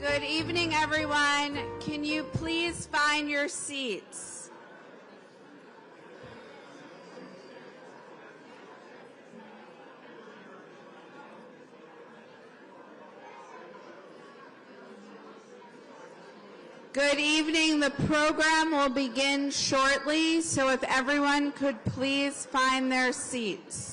Good evening, everyone. Can you please find your seats? Good evening. The program will begin shortly, so if everyone could please find their seats.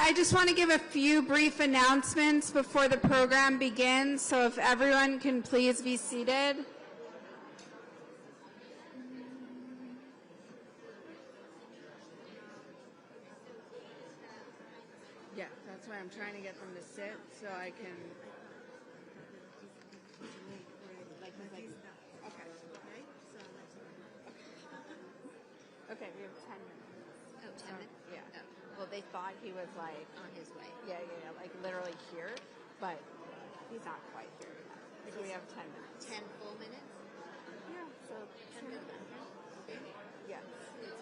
I just want to give a few brief announcements before the program begins, so if everyone can please be seated. Yeah, that's why I'm trying to get them to sit so I can... Okay, we have 10 minutes. Oh, 10 minutes? Yeah. Oh. Well, they thought he was like... On his way. Yeah, like literally here, but he's not quite here yet. So we have 10 minutes. 10 full minutes? Yeah, so... 10 minutes. Okay. Yes.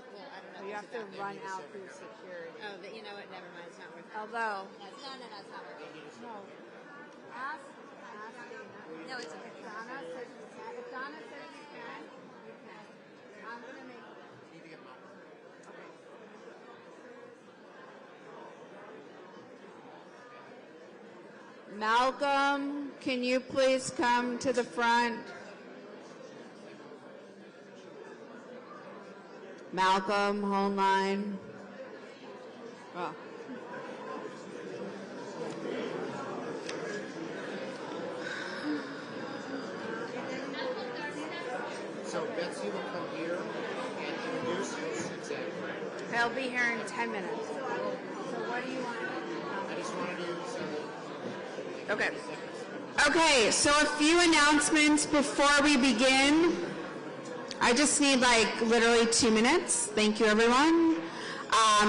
Well, I don't know. So you have to run out through security. Oh, but you know what? Never mind. It's not worth it. Although... No, it's not worth it. No. Ask Dana. No, it's okay. Donna says you can. If Donna says you can, you can. I'm going to make... Malcolm, can you please come to the front? Malcolm, hold line. Oh. So Betsy will come here and introduce us. Exactly. They'll be here in 10 minutes. So what do you want? I just wanted to Okay. Okay, so a few announcements before we begin. I just need like literally 2 minutes. Thank you, everyone.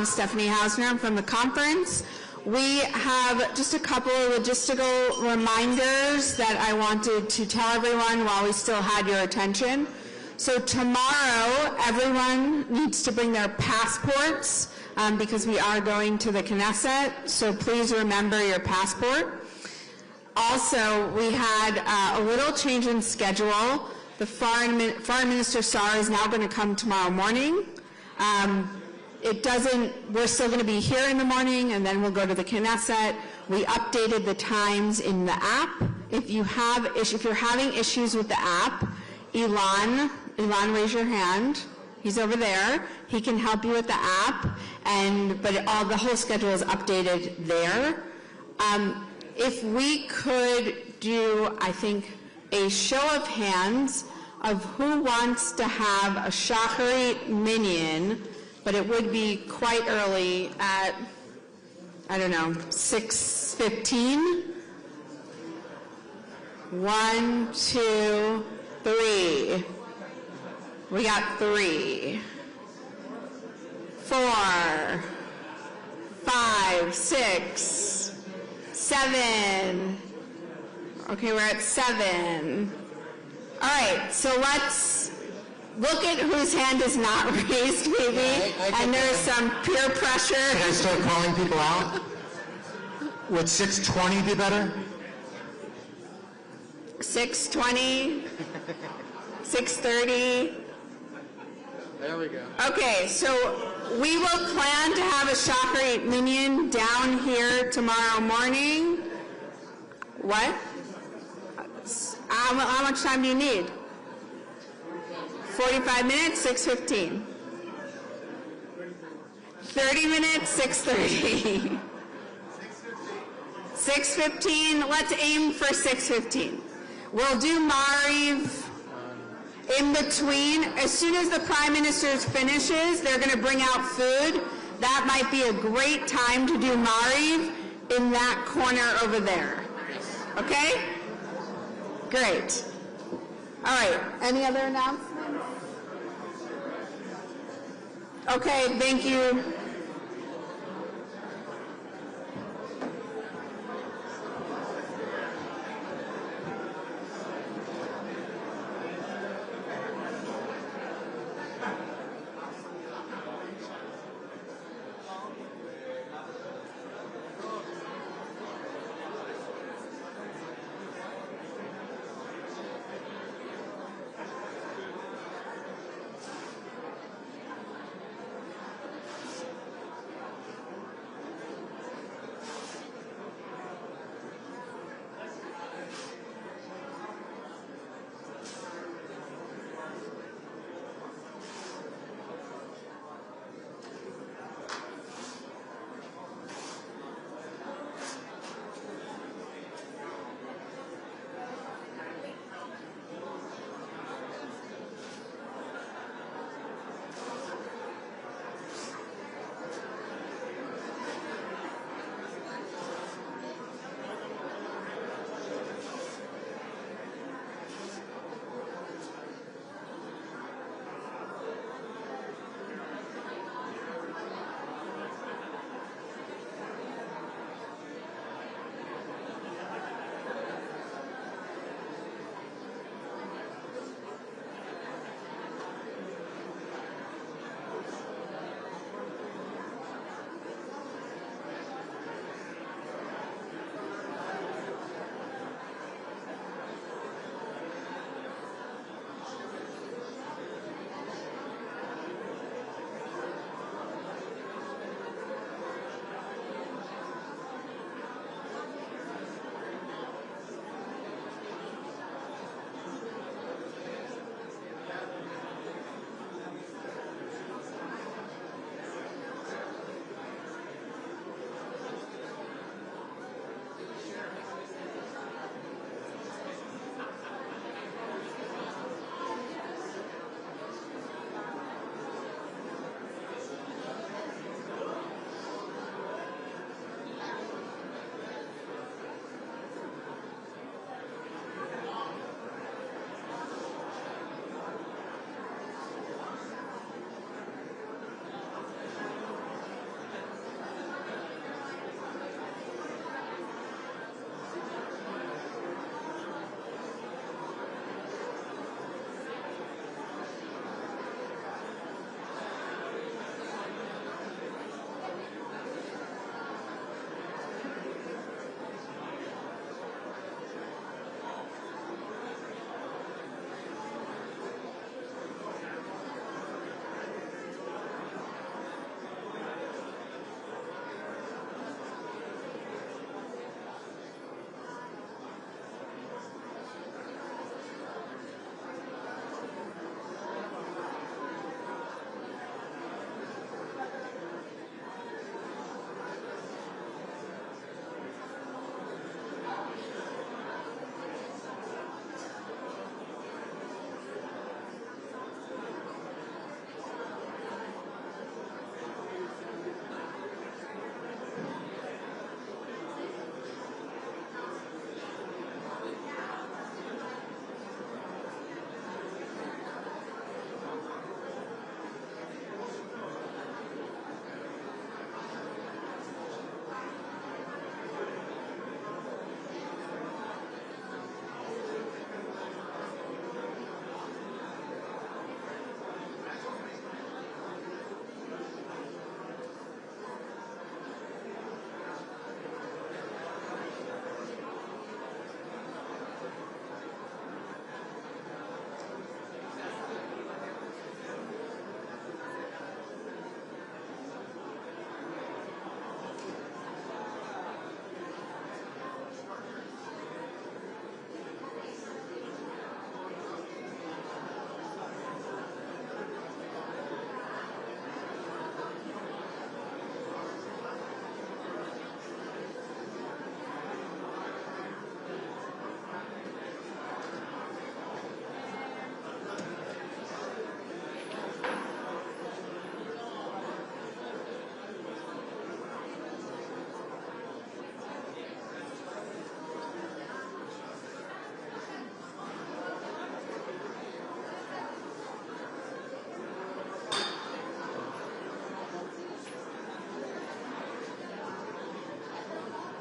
Stephanie Hausner, I'm from the conference. We have just a couple of logistical reminders that I wanted to tell everyone while we still had your attention. So tomorrow, everyone needs to bring their passports because we are going to the Knesset, so please remember your passport. Also, we had a little change in schedule. The Foreign Minister Saar is now going to come tomorrow morning. We're still going to be here in the morning, and then we'll go to the Knesset. We updated the times in the app. If you're having issues with the app, Elon, raise your hand. He's over there. He can help you with the app, but the whole schedule is updated there. If we could do, I think, a show of hands of who wants to have a Shacharit minyan, but it would be quite early at, 6:15. 1, 2, 3. We got 3. 4, 5, 6, 7. Okay, we're at 7. All right, so let's look at whose hand is not raised, maybe. I and there's some peer pressure. Can I start calling people out? Would 6:20 be better? 6:20, 6:30. There we go. Okay, so we will plan to have a Shacharit Minyan down here tomorrow morning. What? How much time do you need? 45 minutes, 6:15. 30 minutes, 6:30. 6:15, let's aim for 6:15. We'll do Mariv in between. As soon as the Prime Minister finishes, they're going to bring out food. That might be a great time to do Mariv in that corner over there. Okay? Great. All right, any other announcements? Okay, thank you.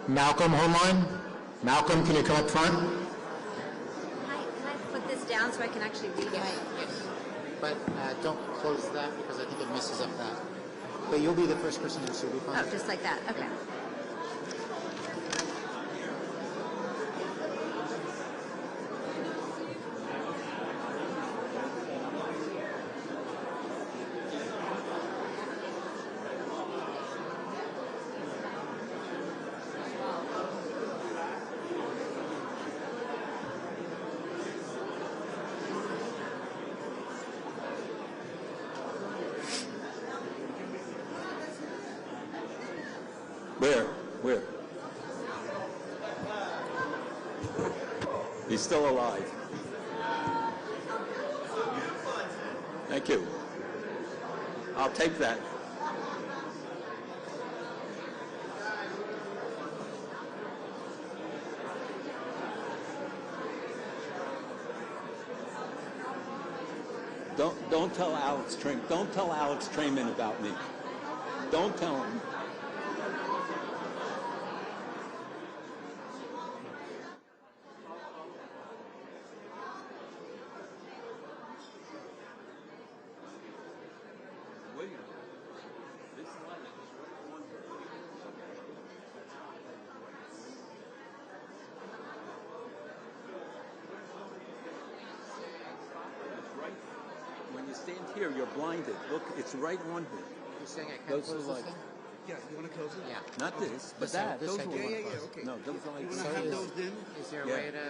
Malcolm Homeline? Malcolm, can you come up front? Can I put this down so I can actually read it? Yes. But don't close that because I think it messes up that. But you'll be the first person in, so you'll be fine. Oh, just like that. Okay. Where? He's still alive. Thank you. I'll take that. Don't tell Alex Trayman. Don't tell Alex Trayman about me. Don't tell him. Stand here, you're blinded. Look, it's right on here. You're saying I can't Those close are this like, thing? Yeah, you want to close it? Yeah. not this, but that. This Those I are do like, want to close. Okay. no, those are You like, want to have those in? Is there a Yeah. way to...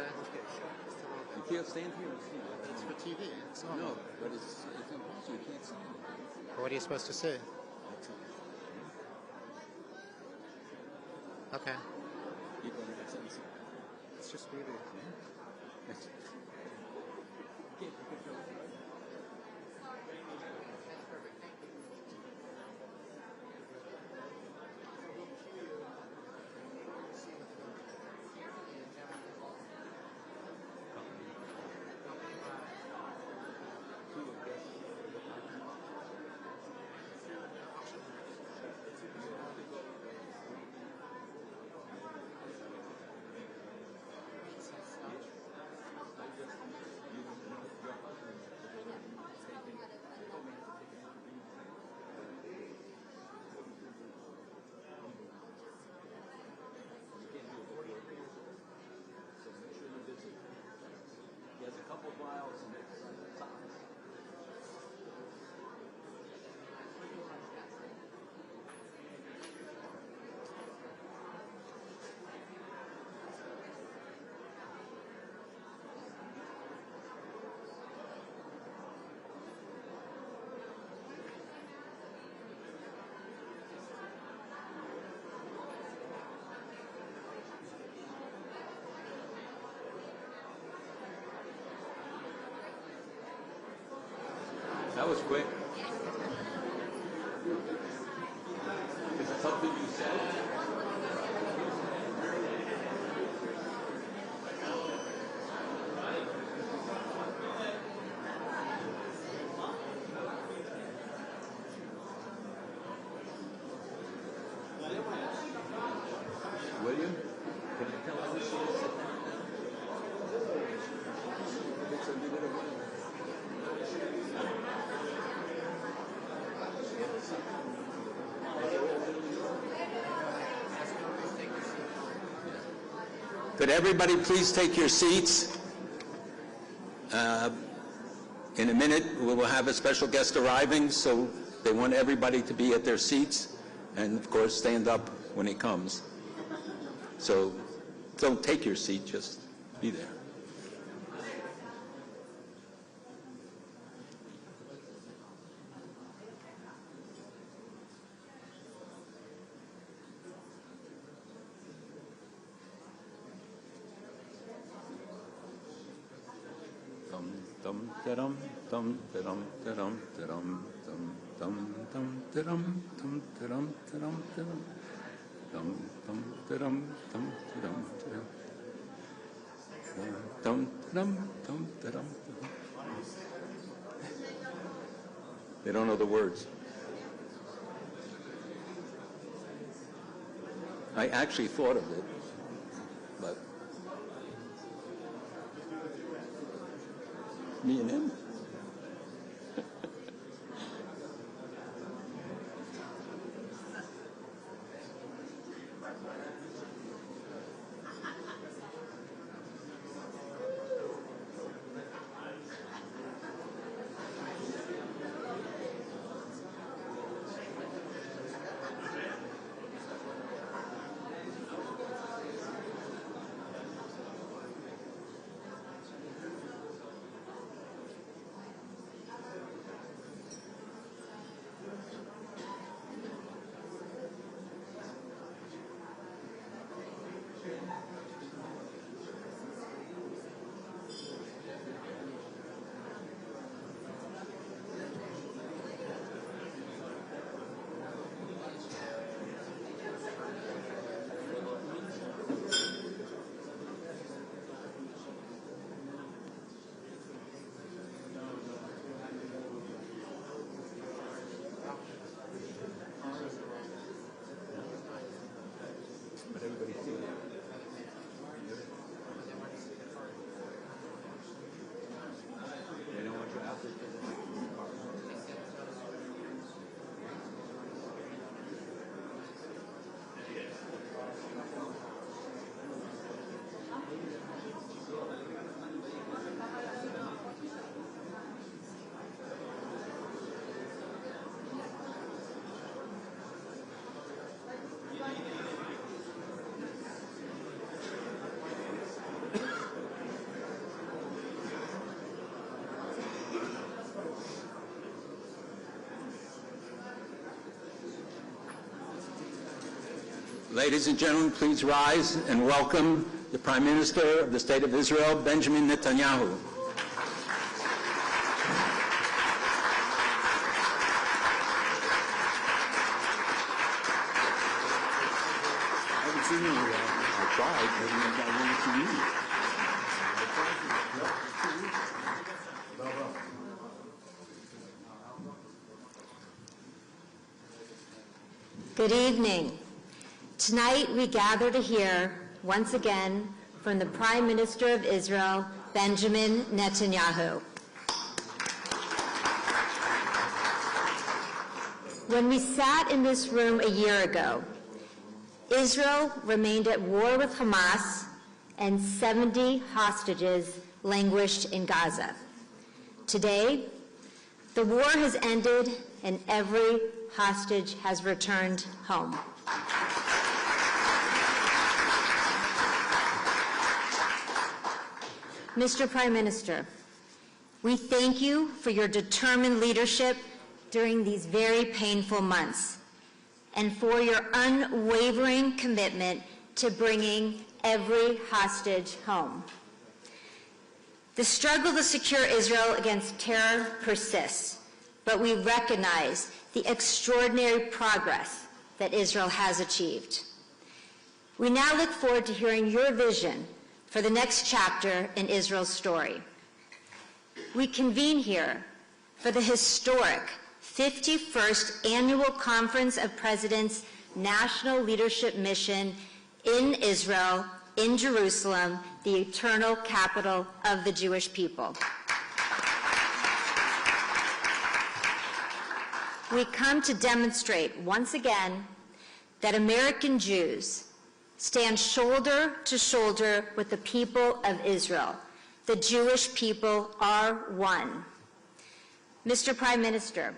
you can't stand here and see it. It's for TV. It's not. No, but it's impossible. You can't see it. What are you supposed to say? Okay. You don't have sense. It's just TV. That was quick. Is it something you said? William, can you tell us this? It's a minute of one. Could everybody please take your seats? In a minute, we will have a special guest arriving, so they want everybody to be at their seats, and of course, stand up when he comes. So don't take your seat, just be there. Dum dum dum dum dum dum dum dum dum dum dum dum dum dum dum dum dum. They don't know the words. I actually thought of it, but me and him. Ladies and gentlemen, please rise and welcome the Prime Minister of the State of Israel, Benjamin Netanyahu. I haven't seen you in a while. I tried, but I wanted to meet you. Good evening. Tonight we gather to hear, once again, from the Prime Minister of Israel, Benjamin Netanyahu. When we sat in this room a year ago, Israel remained at war with Hamas and 70 hostages languished in Gaza. Today, the war has ended and every hostage has returned home. Mr. Prime Minister, we thank you for your determined leadership during these very painful months and for your unwavering commitment to bringing every hostage home. The struggle to secure Israel against terror persists, but we recognize the extraordinary progress that Israel has achieved. We now look forward to hearing your vision for the next chapter in Israel's story. We convene here for the historic 51st Annual Conference of Presidents National Leadership Mission in Israel, in Jerusalem, the eternal capital of the Jewish people. We come to demonstrate once again that American Jews stand shoulder to shoulder with the people of Israel. The Jewish people are one. Mr. Prime Minister,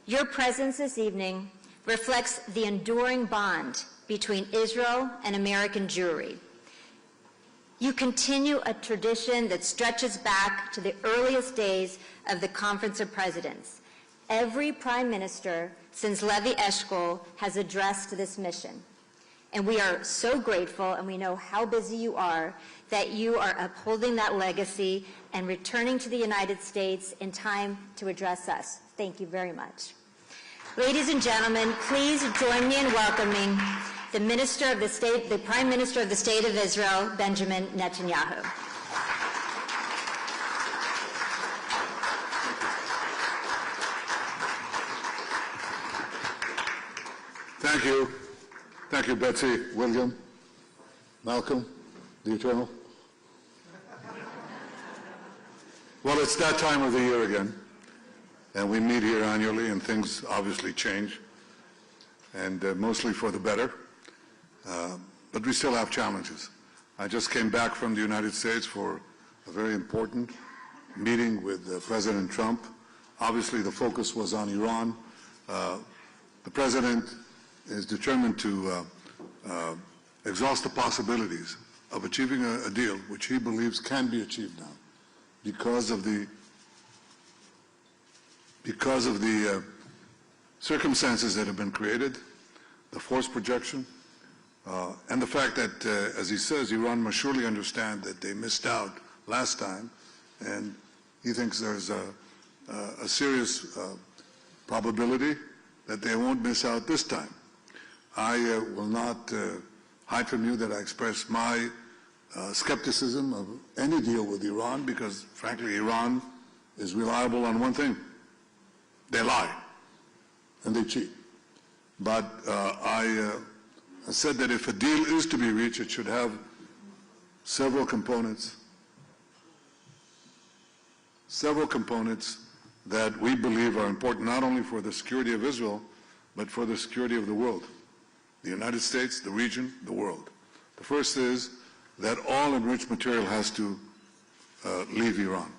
your presence this evening reflects the enduring bond between Israel and American Jewry. You continue a tradition that stretches back to the earliest days of the Conference of Presidents. Every Prime Minister since Levi Eshkol has addressed this mission. And we are so grateful, and we know how busy you are, that you are upholding that legacy and returning to the United States in time to address us. Thank you very much. Ladies and gentlemen, please join me in welcoming the Prime Minister of the State of Israel, Benjamin Netanyahu. Thank you. Thank you, Betsy. William? Malcolm? The Eternal? Well, it's that time of the year again, and we meet here annually, and things obviously change, and mostly for the better, but we still have challenges. I just came back from the United States for a very important meeting with President Trump. Obviously, the focus was on Iran. The President is determined to exhaust the possibilities of achieving a deal which he believes can be achieved now because of the circumstances that have been created, the force projection, and the fact that, as he says, Iran must surely understand that they missed out last time, and he thinks there's a serious probability that they won't miss out this time. I will not hide from you that I express my skepticism of any deal with Iran because, frankly, Iran is reliable on one thing. They lie and they cheat. But I said that if a deal is to be reached, it should have several components that we believe are important not only for the security of Israel, but for the security of the world. The United States, the region, the world. The first is that all enriched material has to leave Iran.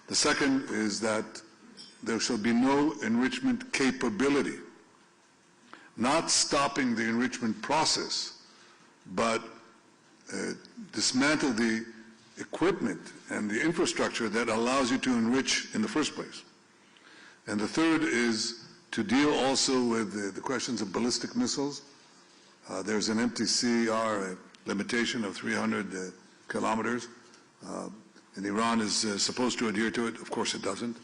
The second is that there shall be no enrichment capability, not stopping the enrichment process, but dismantle the equipment and the infrastructure that allows you to enrich in the first place. And the third is to deal also with the questions of ballistic missiles. There's an MTCR limitation of 300 kilometers, and Iran is supposed to adhere to it. Of course it doesn't,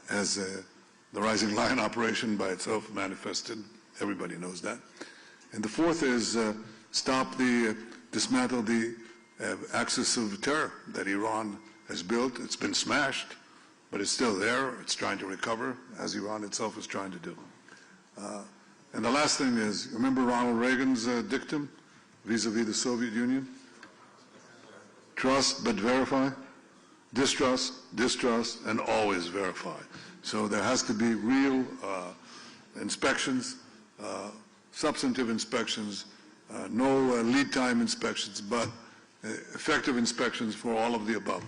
as the Rising Lion operation by itself manifested. Everybody knows that. And the fourth is dismantle the axis of terror that Iran has built. It's been smashed, but it's still there. It's trying to recover, as Iran itself is trying to do. And the last thing is, remember Ronald Reagan's dictum vis-a-vis the Soviet Union? Trust but verify, distrust, distrust, and always verify. So there has to be real inspections, substantive inspections, no lead time inspections, but effective inspections for all of the above.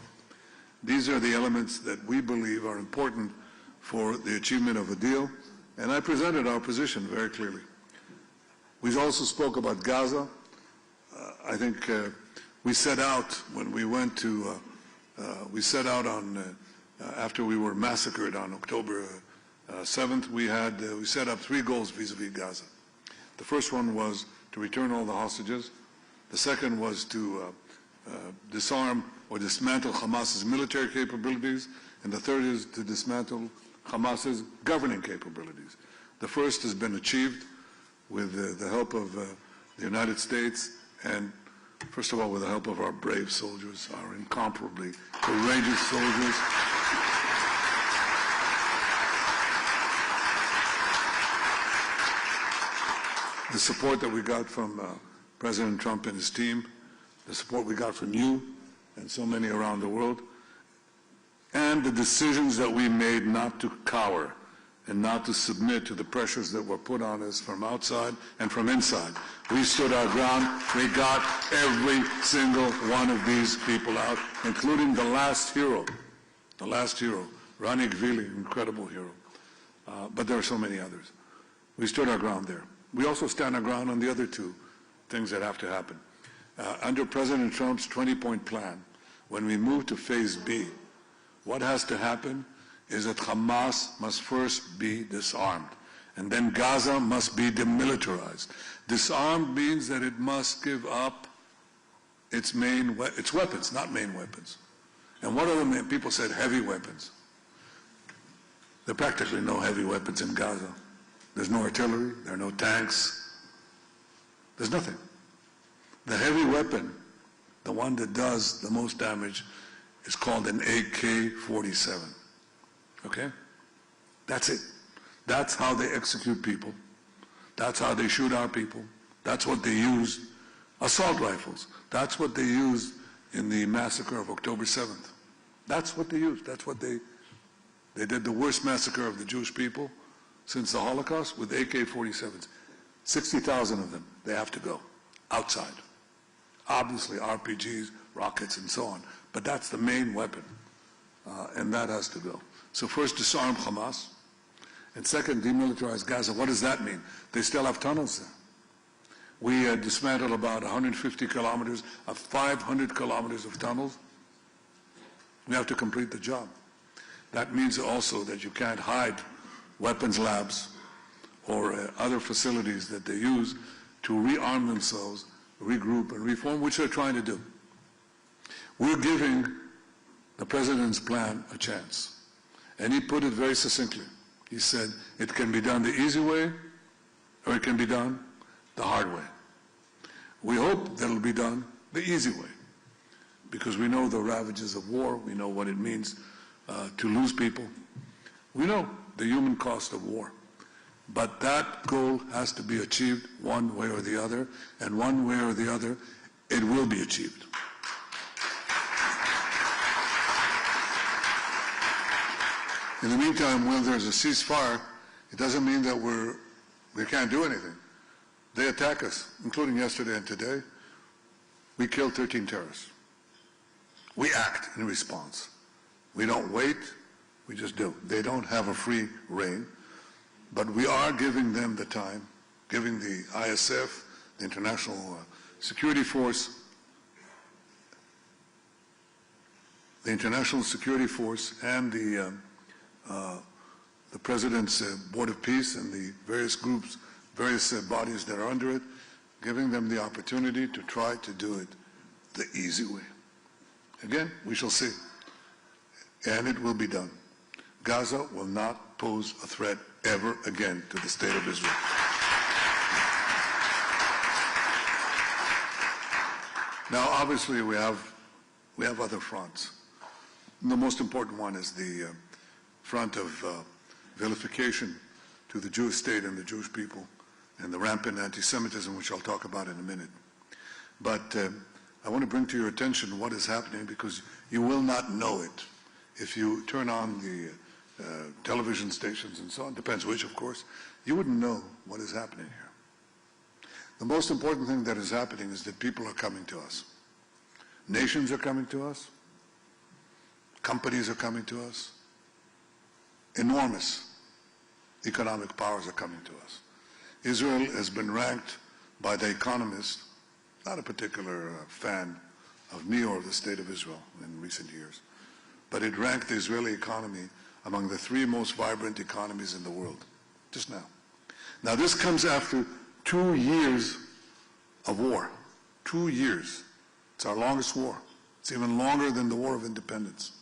These are the elements that we believe are important for the achievement of a deal, and I presented our position very clearly. We also spoke about Gaza. I think we set out when we went to, after we were massacred on October 7th, we set up 3 goals vis-a-vis Gaza. The first one was to return all the hostages. The second was to disarm or dismantle Hamas's military capabilities, and the third is to dismantle Hamas's governing capabilities. The first has been achieved with the help of the United States and, first of all, with the help of our brave soldiers, our incomparably courageous soldiers. The support that we got from President Trump and his team, the support we got from you and so many around the world, and the decisions that we made not to cower and not to submit to the pressures that were put on us from outside and from inside. We stood our ground. We got every single one of these people out, including the last hero, Rani Gvili, incredible hero. But there are so many others. We stood our ground there. We also stand our ground on the other 2 things that have to happen. Under President Trump's 20-point plan, when we move to Phase B, what has to happen is that Hamas must first be disarmed, and then Gaza must be demilitarized. Disarmed means that it must give up its weapons, not main weapons. And what are the main? People said heavy weapons. There are practically no heavy weapons in Gaza. There's no artillery, there are no tanks, there's nothing. The heavy weapon, the one that does the most damage, is called an AK-47. Okay? That's it. That's how they execute people. That's how they shoot our people. That's what they used. Assault rifles. That's what they used in the massacre of October 7th. That's what they used. That's what they did the worst massacre of the Jewish people since the Holocaust with AK-47s. 60,000 of them. They have to go outside. Obviously, RPGs, rockets, and so on. But that's the main weapon, and that has to go. So first, disarm Hamas, and second, demilitarize Gaza. What does that mean? They still have tunnels there. We dismantled about 150 kilometers of 500 kilometers of tunnels. We have to complete the job. That means also that you can't hide weapons labs or other facilities that they use to rearm themselves, regroup and reform, which they're trying to do. We're giving the president's plan a chance. And he put it very succinctly. He said, it can be done the easy way, or it can be done the hard way. We hope that it'll be done the easy way, because we know the ravages of war. We know what it means to lose people. We know the human cost of war. But that goal has to be achieved one way or the other, and one way or the other, it will be achieved. In the meantime, when there's a ceasefire, it doesn't mean that we can't do anything. They attack us, including yesterday and today. We killed 13 terrorists. We act in response. We don't wait, we just do. They don't have a free rein, but we are giving them the time, giving the ISF, the International Security Force, and the President's Board of Peace and the various groups, various bodies that are under it, giving them the opportunity to try to do it the easy way. Again, we shall see. And it will be done. Gaza will not pose a threat ever again to the State of Israel. Now, obviously, we have other fronts. And the most important one is the front of vilification to the Jewish state and the Jewish people, and the rampant anti-Semitism, which I'll talk about in a minute. But I want to bring to your attention what is happening, because you will not know it if you turn on the television stations and so on. Depends which, of course. You wouldn't know what is happening here. The most important thing that is happening is that people are coming to us. Nations are coming to us. Companies are coming to us. Enormous economic powers are coming to us. Israel has been ranked by The Economist, not a particular fan of me or the State of Israel in recent years, but it ranked the Israeli economy among the 3 most vibrant economies in the world, just now. Now, this comes after 2 years of war. 2 years. It's our longest war. It's even longer than the War of Independence.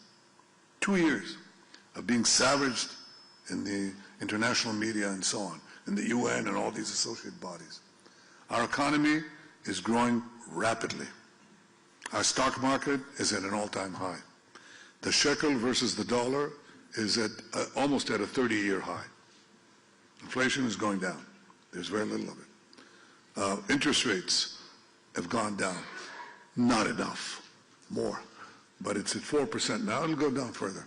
2 years of being savaged in the international media and so on, in the UN and all these associated bodies. Our economy is growing rapidly. Our stock market is at an all-time high. The shekel versus the dollar is at almost at a 30-year high. Inflation is going down. There's very little of it. Interest rates have gone down. Not enough. More. But it's at 4% now. It'll go down further.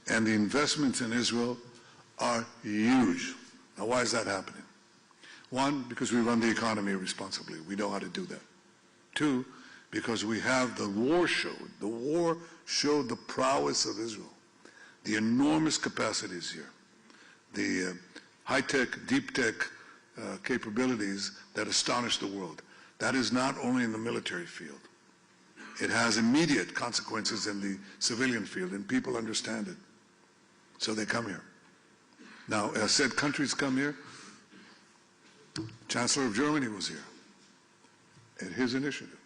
And the investments in Israel are huge. Now, why is that happening? 1, because we run the economy responsibly. We know how to do that. 2, because we have the war showed the prowess of Israel, the enormous capacities here, the high-tech, deep-tech capabilities that astonish the world. That is not only in the military field. It has immediate consequences in the civilian field, and people understand it. So they come here. Now, as said, countries come here. Chancellor of Germany was here at his initiative.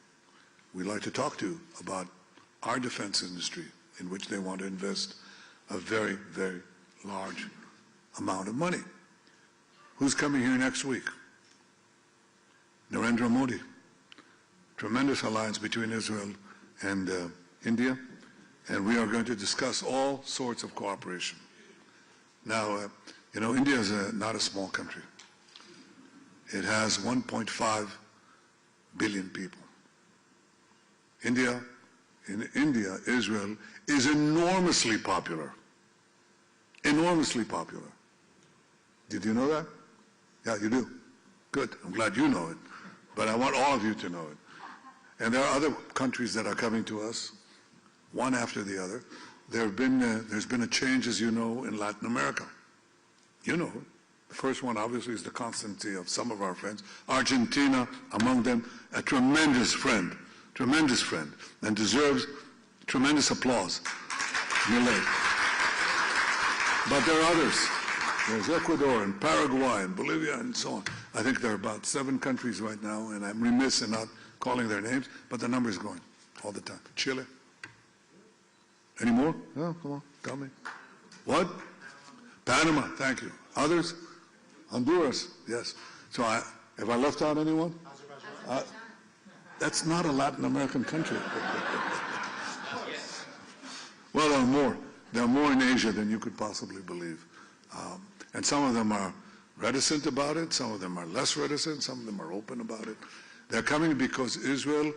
We'd like to talk to you about our defense industry, in which they want to invest a very, very large amount of money. Who's coming here next week? Narendra Modi. Tremendous alliance between Israel and India, and we are going to discuss all sorts of cooperation. Now, India is not a small country. It has 1.5 billion people. In India, Israel is enormously popular. Enormously popular. Did you know that? Yeah, you do. Good. I'm glad you know it. But I want all of you to know it. And there are other countries that are coming to us, one after the other. There's been a change, as you know, in Latin America. You know it. The first one, obviously, is the constancy of some of our friends. Argentina, among them, a tremendous friend, and deserves tremendous applause. Milei. But there are others. There's Ecuador and Paraguay and Bolivia and so on. I think there are about 7 countries right now, and I'm remiss in not calling their names, but the number is growing all the time. Chile. Any more? No, come on, tell me. What? Panama, thank you. Others? Honduras, yes. So have I left out anyone? That's not a Latin American country. Well, there are more. There are more in Asia than you could possibly believe. And some of them are reticent about it, some of them are less reticent, some of them are open about it. They're coming because Israel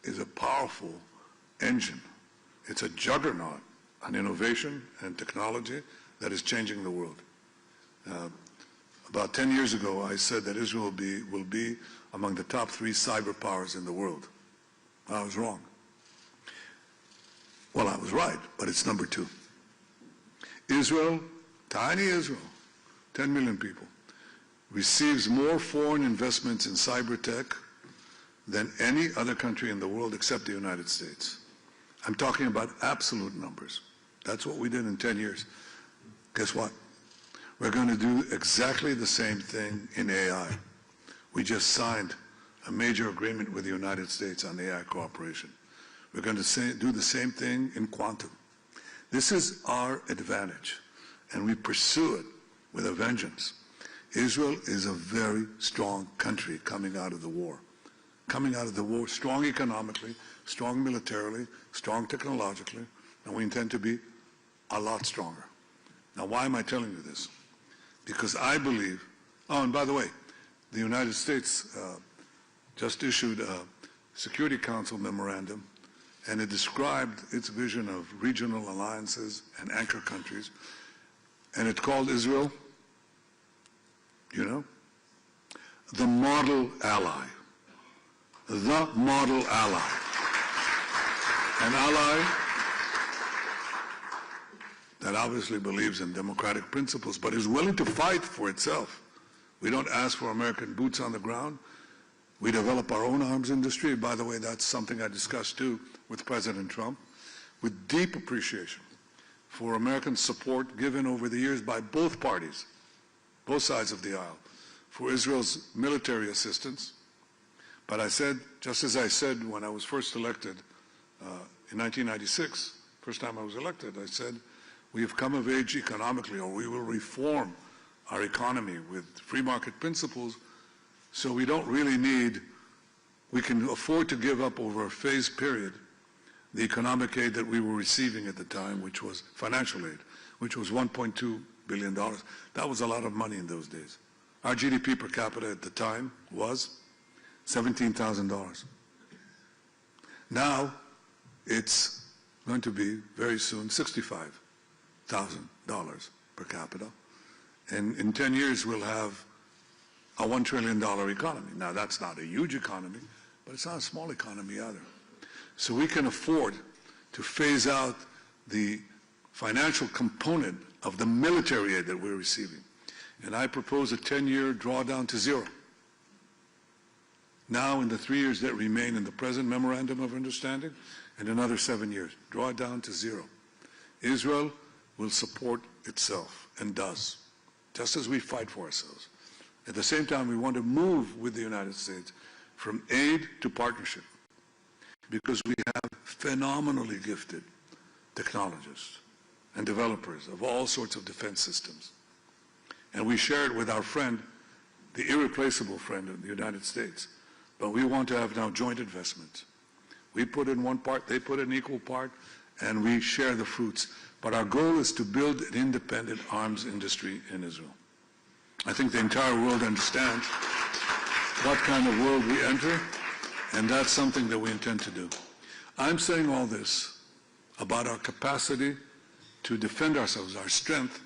is a powerful engine. It's a juggernaut on innovation and technology that is changing the world. About 10 years ago, I said that Israel will be among the top 3 cyber powers in the world. I was wrong. Well, I was right, but it's number 2. Israel, tiny Israel, 10 million people, receives more foreign investments in cyber tech than any other country in the world except the United States. I'm talking about absolute numbers. That's what we did in 10 years. Guess what? We're going to do exactly the same thing in AI. We just signed a major agreement with the United States on AI cooperation. We're going to do the same thing in quantum. This is our advantage, and we pursue it with a vengeance. Israel is a very strong country coming out of the war. Coming out of the war, strong economically, strong militarily, strong technologically, and we intend to be a lot stronger. Now, why am I telling you this? Because I believe, oh, and by the way, the United States just issued a Security Council memorandum, and it described its vision of regional alliances and anchor countries, and it called Israel, you know, the model ally. The model ally. An ally that obviously believes in democratic principles, but is willing to fight for itself. We don't ask for American boots on the ground. We develop our own arms industry. By the way, that's something I discussed too with President Trump, with deep appreciation for American support given over the years by both parties, both sides of the aisle, for Israel's military assistance. But I said, just as I said when I was first elected in 1996, first time I was elected, I said, we have come of age economically, or we will reform our economy with free market principles, so we don't really need, we can afford to give up over a phased period the economic aid that we were receiving at the time, which was financial aid, which was $1.2 billion. That was a lot of money in those days. Our GDP per capita at the time was $17,000. Now it's going to be very soon $65,000 per capita. And in 10 years we'll have a $1 trillion economy. Now that's not a huge economy, but it's not a small economy either. So we can afford to phase out the financial component of the military aid that we're receiving. And I propose a 10-year drawdown to zero. Now, in the 3 years that remain in the present Memorandum of Understanding, and another 7 years, draw it down to zero. Israel will support itself, and does, just as we fight for ourselves. At the same time, we want to move with the United States from aid to partnership, because we have phenomenally gifted technologists and developers of all sorts of defense systems. And we share it with our friend, the irreplaceable friend of the United States. But we want to have now joint investments. We put in one part, they put in equal part, and we share the fruits. But our goal is to build an independent arms industry in Israel. I think the entire world understands what kind of world we enter, and that's something that we intend to do. I'm saying all this about our capacity to defend ourselves, our strength,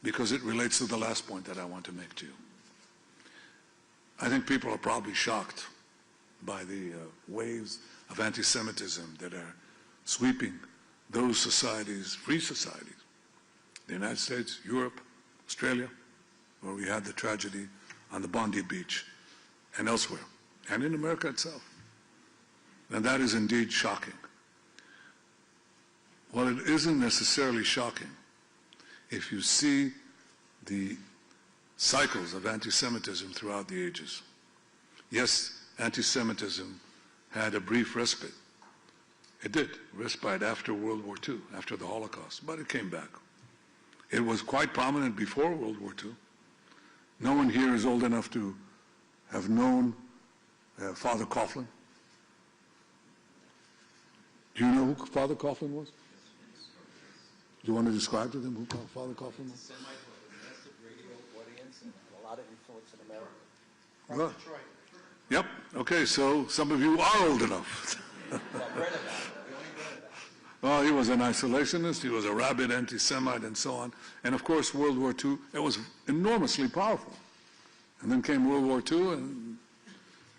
because it relates to the last point that I want to make to you. I think people are probably shocked by the waves of anti-Semitism that are sweeping those societies, free societies, the United States, Europe, Australia, where we had the tragedy on the Bondi Beach, and elsewhere, and in America itself. And that is indeed shocking. Well, it isn't necessarily shocking if you see the cycles of anti-Semitism throughout the ages. Yes, anti-Semitism had a brief respite. It did, respite after World War II, after the Holocaust, but it came back. It was quite prominent before World War II. No one here is old enough to have known Father Coughlin. Do you know who Father Coughlin was? Do you want to describe to them who Father Coughlin was? Massive radio audience and a lot of influence in America. Well, yep. Okay, so some of you are old enough. Well, he was an isolationist, he was a rabid anti-Semite, and so on. And of course, World War II, it was enormously powerful. And then came World War II, and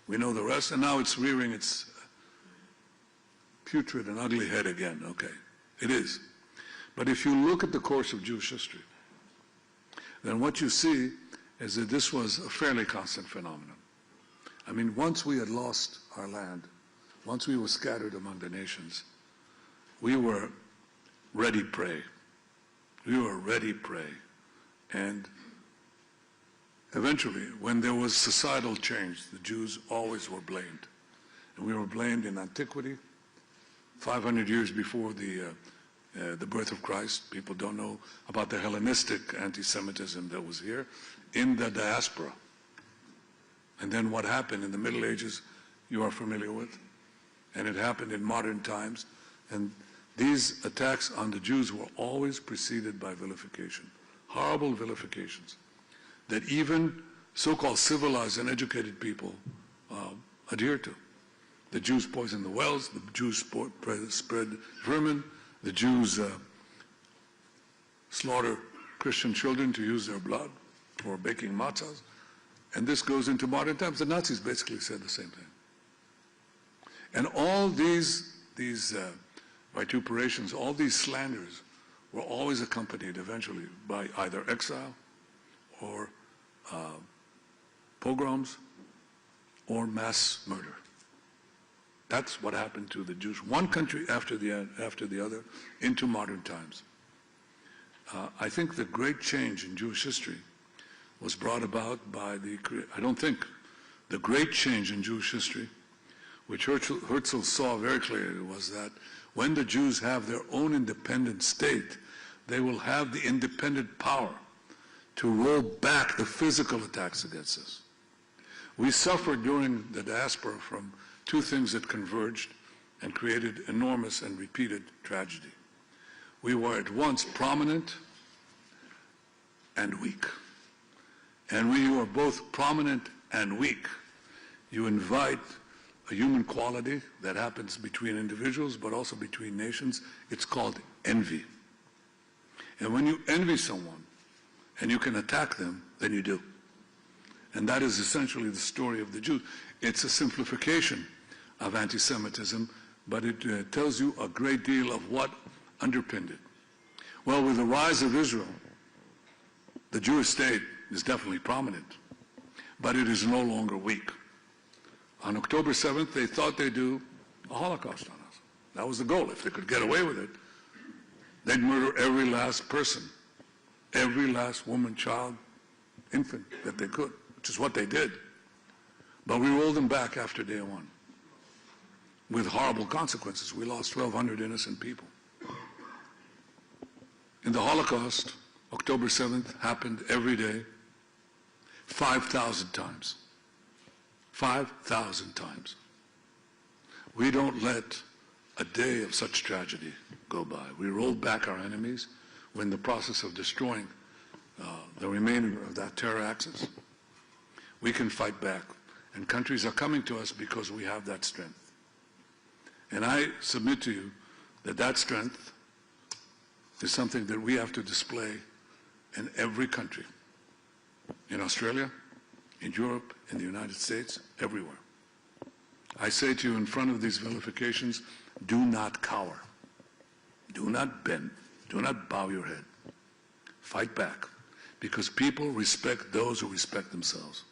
we know the rest, and now it's rearing its putrid and ugly head again. Okay, it is. But if you look at the course of Jewish history, then what you see is that this was a fairly constant phenomenon. I mean, once we had lost our land, once we were scattered among the nations, we were ready prey. We were ready prey. And eventually, when there was societal change, the Jews always were blamed. And we were blamed in antiquity, 500 years before the birth of Christ. People don't know about the Hellenistic anti-Semitism that was here in the diaspora. And then what happened in the Middle Ages, you are familiar with. And it happened in modern times. And these attacks on the Jews were always preceded by vilification, horrible vilifications, that even so-called civilized and educated people adhere to. The Jews poisoned the wells, the Jews spread vermin, the Jews slaughter Christian children to use their blood for baking matzahs. And this goes into modern times. The Nazis basically said the same thing. And all these vituperations, all these slanders were always accompanied eventually by either exile or pogroms or mass murder. That's what happened to the Jews, one country after the other, into modern times. I think the great change in Jewish history was brought about by the great change in Jewish history, which Herzl saw very clearly, was that when the Jews have their own independent state, they will have the independent power to roll back the physical attacks against us. We suffered during the diaspora from two things that converged and created enormous and repeated tragedy. We were at once prominent and weak. And when you are both prominent and weak, you invite a human quality that happens between individuals but also between nations. It's called envy. And when you envy someone and you can attack them, then you do. And that is essentially the story of the Jews. It's a simplification of anti-Semitism, but it tells you a great deal of what underpinned it. Well, with the rise of Israel, the Jewish state is definitely prominent, but it is no longer weak. On October 7th, they thought they'd do a Holocaust on us. That was the goal. If they could get away with it, they'd murder every last person, every last woman, child, infant that they could, which is what they did. But we rolled them back after day one with horrible consequences. We lost 1,200 innocent people. In the Holocaust, October 7th happened every day, 5,000 times. 5,000 times. We don't let a day of such tragedy go by. We rolled back our enemies. We're in the process of destroying the remainder of that terror axis, we can fight back. And countries are coming to us because we have that strength. And I submit to you that that strength is something that we have to display in every country, in Australia, in Europe, in the United States, everywhere. I say to you in front of these vilifications, do not cower. Do not bend. Do not bow your head. Fight back, because people respect those who respect themselves.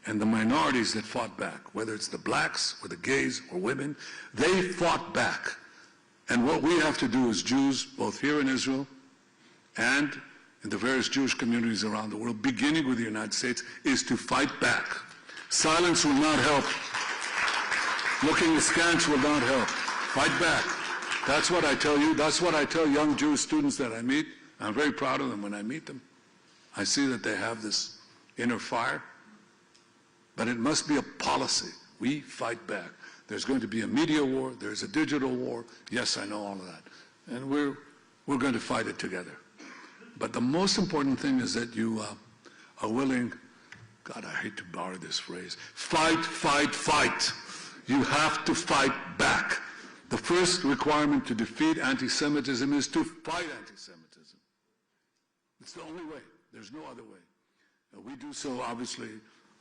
And the minorities that fought back, whether it's the blacks or the gays or women, they fought back. And what we have to do as Jews, both here in Israel and in the various Jewish communities around the world, beginning with the United States, is to fight back. Silence will not help. Looking askance will not help. Fight back. That's what I tell you. That's what I tell young Jewish students that I meet. I'm very proud of them when I meet them. I see that they have this inner fire. But it must be a policy. We fight back. There's going to be a media war. There's a digital war. Yes, I know all of that. And we're going to fight it together. But the most important thing is that you are willing, God, I hate to borrow this phrase, fight, fight, fight. You have to fight back. The first requirement to defeat anti-Semitism is to fight anti-Semitism. It's the only way. There's no other way. We do so, obviously,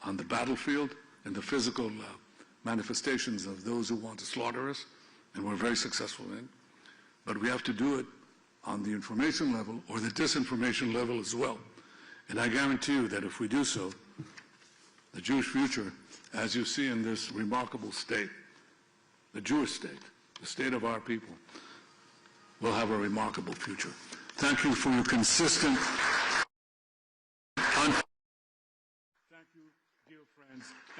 on the battlefield and the physical manifestations of those who want to slaughter us, and we're very successful in. But we have to do it on the information level or the disinformation level as well. And I guarantee you that if we do so, the Jewish future, as you see in this remarkable state, the Jewish state, the state of our people, will have a remarkable future. Thank you for your consistent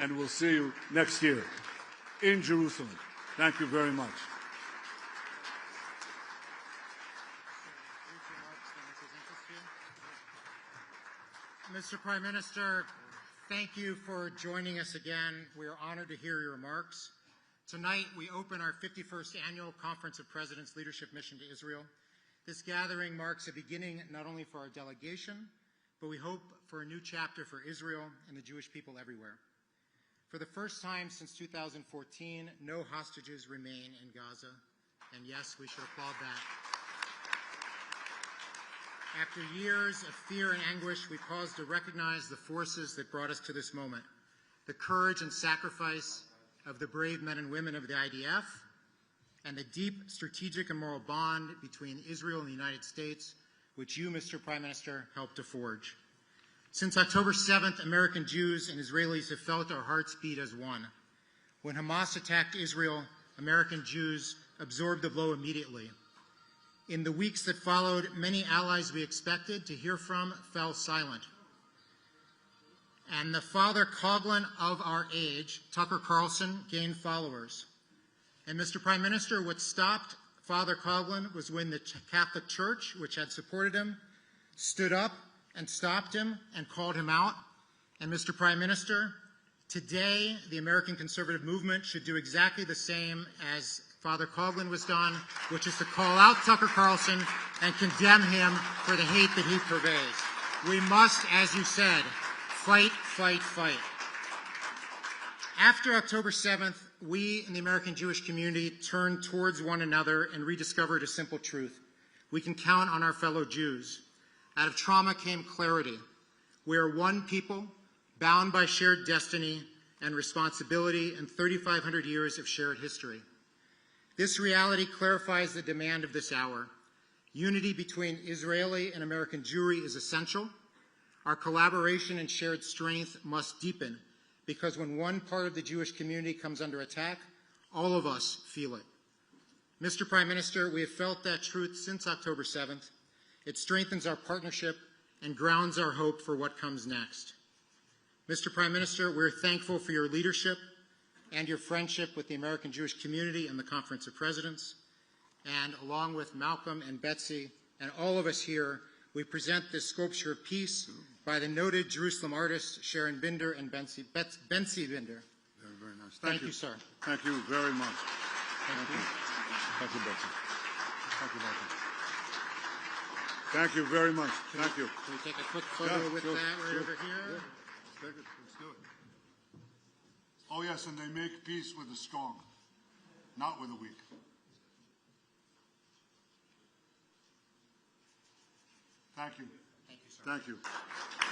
and we'll see you next year in Jerusalem. Thank you very much. Mr. Prime Minister, thank you for joining us again. We are honored to hear your remarks. Tonight, we open our 51st Annual Conference of Presidents Leadership Mission to Israel. This gathering marks a beginning not only for our delegation, but we hope for a new chapter for Israel and the Jewish people everywhere. For the first time since 2014, no hostages remain in Gaza. And yes, we should applaud that. After years of fear and anguish, we pause to recognize the forces that brought us to this moment. The courage and sacrifice of the brave men and women of the IDF, and the deep strategic and moral bond between Israel and the United States, which you, Mr. Prime Minister, helped to forge. Since October 7th, American Jews and Israelis have felt our hearts beat as one. When Hamas attacked Israel, American Jews absorbed the blow immediately. In the weeks that followed, many allies we expected to hear from fell silent. And the Father Coughlin of our age, Tucker Carlson, gained followers. And Mr. Prime Minister, what stopped Father Coughlin was when the Catholic Church, which had supported him, stood up and stopped him and called him out. And Mr. Prime Minister, today the American conservative movement should do exactly the same as Father Coughlin was done, which is to call out Tucker Carlson and condemn him for the hate that he purveys. We must, as you said, fight, fight, fight. After October 7th, we in the American Jewish community turned towards one another and rediscovered a simple truth. We can count on our fellow Jews. Out of trauma came clarity. We are one people, bound by shared destiny and responsibility and 3,500 years of shared history. This reality clarifies the demand of this hour. Unity between Israeli and American Jewry is essential. Our collaboration and shared strength must deepen, because when one part of the Jewish community comes under attack, all of us feel it. Mr. Prime Minister, we have felt that truth since October 7th. It strengthens our partnership and grounds our hope for what comes next. Mr. Prime Minister, we're thankful for your leadership and your friendship with the American Jewish community and the Conference of Presidents. And along with Malcolm and Betsy and all of us here, we present this sculpture of peace by the noted Jerusalem artists Sharon Binder and Betsy Binder. Very nice. Thank you, sir. Thank you very much. Thank you. Thank you, Betsy. Thank you, Betsy. Thank you very much. Thank you. Can we take a quick photo Yeah, with sure, that right sure. over here? Take it. Let's do it. Oh, yes, and they make peace with the strong, not with the weak. Thank you. Thank you, sir. Thank you.